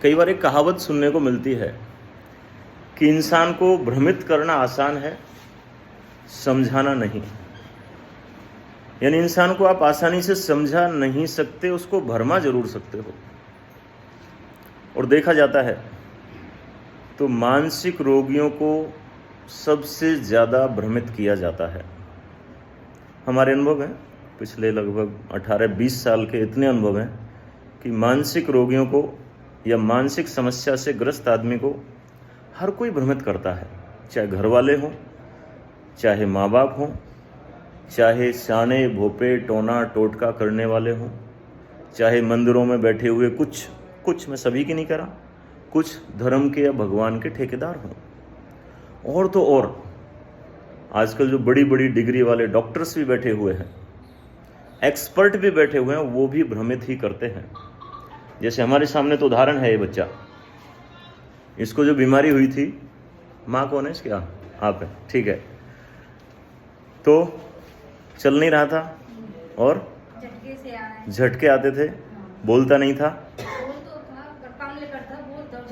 कई बार एक कहावत सुनने को मिलती है कि इंसान को भ्रमित करना आसान है, समझाना नहीं। यानी इंसान को आप आसानी से समझा नहीं सकते, उसको भरमा जरूर सकते हो। और देखा जाता है तो मानसिक रोगियों को सबसे ज़्यादा भ्रमित किया जाता है। हमारे अनुभव हैं, पिछले लगभग 18-20 साल के इतने अनुभव हैं कि मानसिक रोगियों को या मानसिक समस्या से ग्रस्त आदमी को हर कोई भ्रमित करता है, चाहे घर वाले हों, चाहे माँ बाप हों, चाहे शाने भोपे टोना टोटका करने वाले हों, चाहे मंदिरों में बैठे हुए कुछ मैं सभी की नहीं कह रहा, कुछ धर्म के या भगवान के ठेकेदार हों। और तो और आजकल जो बड़ी बड़ी डिग्री वाले डॉक्टर्स भी बैठे हुए हैं, एक्सपर्ट भी बैठे हुए हैं, वो भी भ्रमित ही करते हैं। जैसे हमारे सामने तो उदाहरण है, ये बच्चा, इसको जो बीमारी हुई थी, माँ कौन है इसकी? आप है, ठीक है। तो चल नहीं रहा था और झटके आते थे, बोलता नहीं था,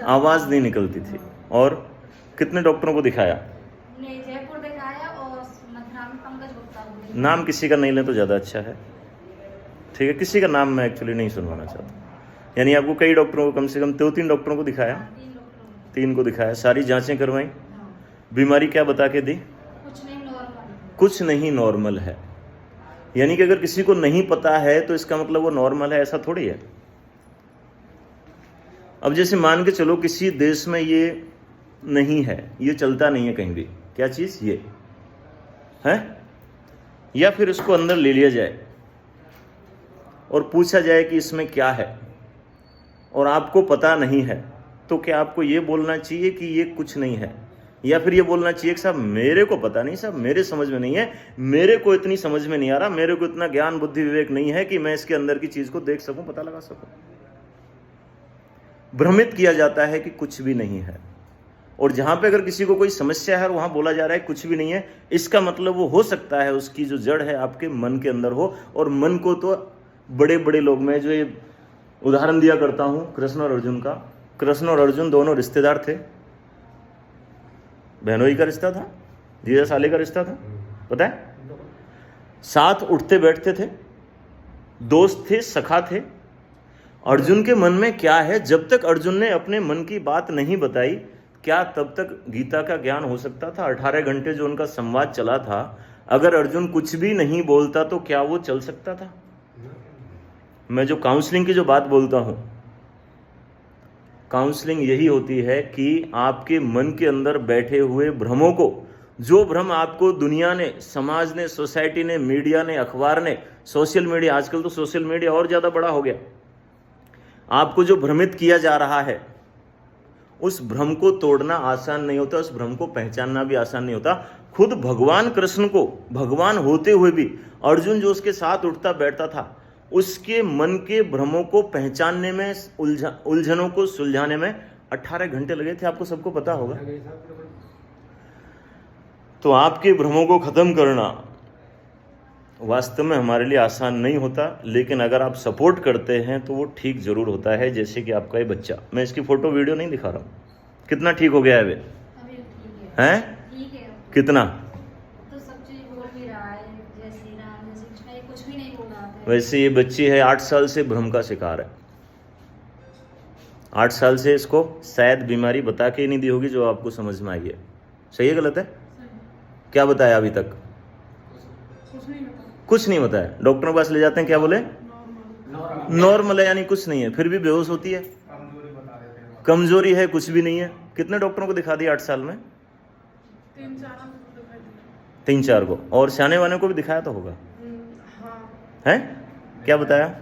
आवाज़ नहीं निकलती थी। और कितने डॉक्टरों को दिखाया? जयपुर दिखाया और मथुरा में पंकज गुप्ता को। नाम किसी का नहीं ले तो ज़्यादा अच्छा है, ठीक है? किसी का नाम मैं एक्चुअली नहीं सुनवाना चाहता। यानी आपको कई डॉक्टरों को, कम से कम 2-3 डॉक्टरों को दिखाया, 3 को दिखाया, सारी जांचें करवाई, बीमारी क्या बता के दी? कुछ नहीं नॉर्मल है। यानी कि अगर किसी को नहीं पता है तो इसका मतलब वो नॉर्मल है, ऐसा थोड़ी है। अब जैसे मान के चलो किसी देश में ये नहीं है, ये चलता नहीं है कहीं भी, क्या चीज़ ये है, या फिर इसको अंदर ले लिया जाए और पूछा जाए कि इसमें क्या है और आपको पता नहीं है, तो क्या आपको ये बोलना चाहिए कि ये कुछ नहीं है, या फिर ये बोलना चाहिए कि साहब मेरे को पता नहीं, साहब मेरे समझ में नहीं है, मेरे को इतनी समझ में नहीं आ रहा, मेरे को इतना ज्ञान बुद्धि विवेक नहीं है कि मैं इसके अंदर की चीज़ को देख सकूं, पता लगा सकूं। भ्रमित किया जाता है कि कुछ भी नहीं है। और जहां पे अगर किसी को कोई समस्या है और वहां बोला जा रहा है कुछ भी नहीं है, इसका मतलब वो हो सकता है उसकी जो जड़ है आपके मन के अंदर हो। और मन को तो बड़े बड़े लोग, मैं जो ये उदाहरण दिया करता हूं कृष्ण और अर्जुन का, कृष्ण और अर्जुन दोनों रिश्तेदार थे, बहनोई का रिश्ता था, जीजा साले का रिश्ता था, पता है, साथ उठते बैठते थे, दोस्त थे, सखा थे। अर्जुन के मन में क्या है, जब तक अर्जुन ने अपने मन की बात नहीं बताई, क्या तब तक गीता का ज्ञान हो सकता था? 18 घंटे जो उनका संवाद चला था, अगर अर्जुन कुछ भी नहीं बोलता तो क्या वो चल सकता था? मैं जो काउंसलिंग की जो बात बोलता हूं, काउंसलिंग यही होती है कि आपके मन के अंदर बैठे हुए भ्रमों को, जो भ्रम आपको दुनिया ने, समाज ने, सोसाइटी ने, मीडिया ने, अखबार ने, सोशल मीडिया, आजकल तो सोशल मीडिया और ज़्यादा बड़ा हो गया, आपको जो भ्रमित किया जा रहा है, उस भ्रम को तोड़ना आसान नहीं होता, उस भ्रम को पहचानना भी आसान नहीं होता। खुद भगवान कृष्ण को, भगवान होते हुए भी अर्जुन जो उसके साथ उठता बैठता था, उसके मन के भ्रमों को पहचानने में, उलझनों को सुलझाने में 18 घंटे लगे थे, आपको सबको पता होगा। तो आपके भ्रमों को खत्म करना वास्तव में हमारे लिए आसान नहीं होता, लेकिन अगर आप सपोर्ट करते हैं तो वो ठीक जरूर होता है। जैसे कि आपका ये बच्चा, मैं इसकी फोटो वीडियो नहीं दिखा रहा हूँ, कितना ठीक हो गया है वे, हैं? कितना तो सब चीज बोल भी रहा है, जय श्री राम, जय श्री कृष्ण, ये कुछ भी नहीं बोल रहा था। वैसे ये बच्ची है 8 साल से भ्रम का शिकार है। 8 साल से इसको शायद बीमारी बता के ही नहीं दी होगी जो आपको समझ में आई है। सही है गलत है? क्या बताया अभी तक? कुछ नहीं बताया। डॉक्टर के पास ले जाते हैं, क्या बोले? नॉर्मल है, यानी कुछ नहीं है, फिर भी बेहोश होती है, कमजोरी है, कुछ भी नहीं है। कितने डॉक्टरों को दिखा दिया 8 साल में? 3-4 को। और सियाने वाने को भी दिखाया तो होगा, है? क्या बताया?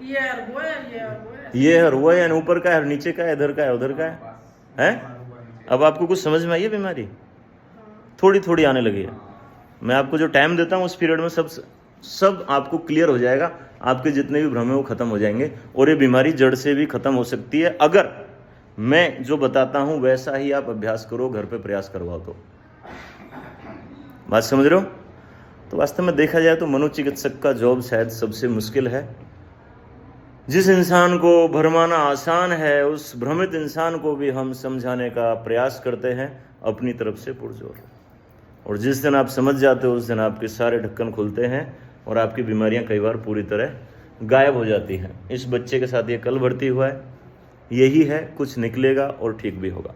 ये है, वो है, ऊपर का है, नीचे का है, इधर का है, उधर का है? अब आपको कुछ समझ में आई है? बीमारी थोड़ी थोड़ी आने लगी है। मैं आपको जो टाइम देता हूँ उस पीरियड में सब आपको क्लियर हो जाएगा, आपके जितने भी भ्रम है वो खत्म हो जाएंगे, और ये बीमारी जड़ से भी खत्म हो सकती है अगर मैं जो बताता हूँ वैसा ही आप अभ्यास करो, घर पे प्रयास करवाओ तो। बात समझ रहे हो? तो वास्तव में देखा जाए तो मनोचिकित्सक का जॉब शायद सबसे मुश्किल है, जिस इंसान को भरमाना आसान है, उस भ्रमित इंसान को भी हम समझाने का प्रयास करते हैं अपनी तरफ से पुरजोर। और जिस दिन आप समझ जाते हो उस दिन आपके सारे ढक्कन खुलते हैं और आपकी बीमारियां कई बार पूरी तरह गायब हो जाती हैं। इस बच्चे के साथ ये कल भर्ती हुआ है, यही है, कुछ निकलेगा और ठीक भी होगा।